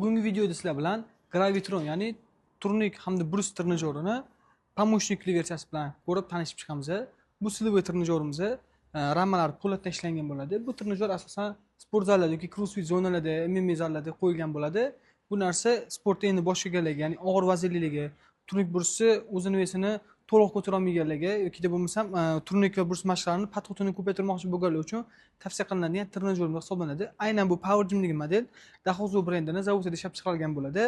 Bugungi videoda sizlar bilan Gravitron, ya'ni turnik hamda brus trenajyorini pomochnikli versiyasi bilan ko'rib tanishib chiqamiz. Bu silovoy trenajyorimiz ramalari po'latdan ishlangan bo'ladi. Bu trenajyor asosan sport zallarda yoki crossfit zonalarda, MMA zallarda qo'yilgan bo'ladi. Bu narsa sportda endi boshlaganlarga, ya'ni og'ir vazirliligi, turnik brusi o'zini vesini to'liq ko'tara olmaganlarga yoki bo'lmasam turnik va brus mashqlarini patqutini ko'paytirmoqchi bo'lganlar uchun tavsiya qilinadigan trenajyor hisoblanadi. Aynan bu Power Gym degan model Dahozo brendining zavodida ishlab chiqarilgan bo'ladi.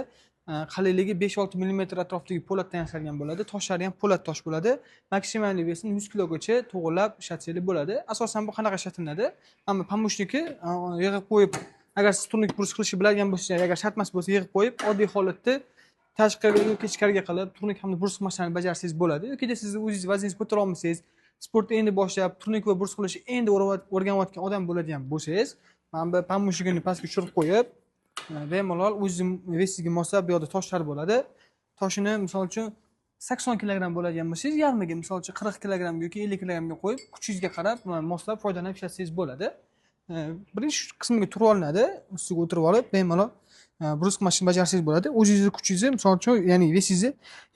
Qalinligi 5-6 mm atrofidagi po'latdan yasalgan bo'ladi. Toshlari ham po'lat tosh bo'ladi. Maksimal vesini 100 kilogacha to'g'irlab ishlatsangiz bo'ladi. Asosan bu qanaqa ishlatiladi? Mana pomochniki yig'ib qo'yib, agar siz turnik brus qilishni biladigan bo'lsangiz, agar shart emas bo'lsa yig'ib qo'yib, oddiy holatda tashqariga yoki ichkariga qilib turnik hamda brus mashqlarini bajarsangiz bo'ladi. Yoki siz o'zingiz vaziningizni ko'tara olmasangiz, sportni endi boshlab, turnik va brus qilishni endi o'rganayotgan odam bo'ladigan bo'lsangiz, mana bu pomochnikni pastga tushirib qo'yib, bemalol o'zingiz vesingizga moslab, bu yoqda toshlar bo'ladi. Toshini misol uchun 80 kilogramm bo'ladigan bo'lsangiz, yarmiga misol uchun 40 kilogramm yoki 50 kilogrammga qo'yib, kuchingizga qarab moslab foydalanib ishlatsangiz bo'ladi. Birinchi qismiga turib olinadi, ustiga o'tirib olib, bemalol brus mashqini bajarsangiz bo'ladi. O'zingizni kuchingizni, misol uchun, ya'ni vesingizni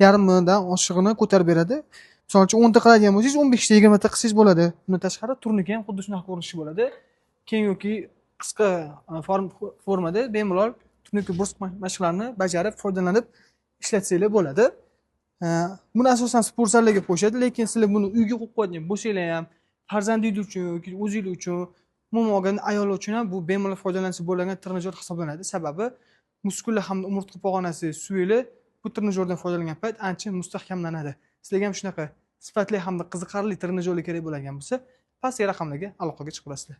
yarmidan oshig'ini ko'tarib beradi. Misol uchun 10 ta qiladigan bo'lsangiz, 15 ta, 20 ta qilsangiz bo'ladi. Bundan tashqari turniki ham xuddi shunaqa ko'rinishi bo'ladi. Keng yoki qisqa formada bemalol turnik brus mashqlarini bajarib, foydalanib ishlatsanglar bo'ladi. Buni asosan sport zallariga qo'shadi, lekin sizlar buni uyga qo'yib qo'yadigan bo'lsanglar ham, farzandingiz uchun yoki o'zingiz uchun, umuman olganda ayol uchun ham bu bemalol foydalansa bo'ladigan trenajyor hisoblanadi. Sababi muskullar hamda umurtqa pog'onasi suyuli bu trenajyordan foydalangan payt ancha mustahkamlanadi. Sizlarga ham shunaqa sifatli hamda qiziqarli trenajyorlar kerak bo'ladigan bo'lsa, pastki raqamlarga aloqaga chiqib olasizlar.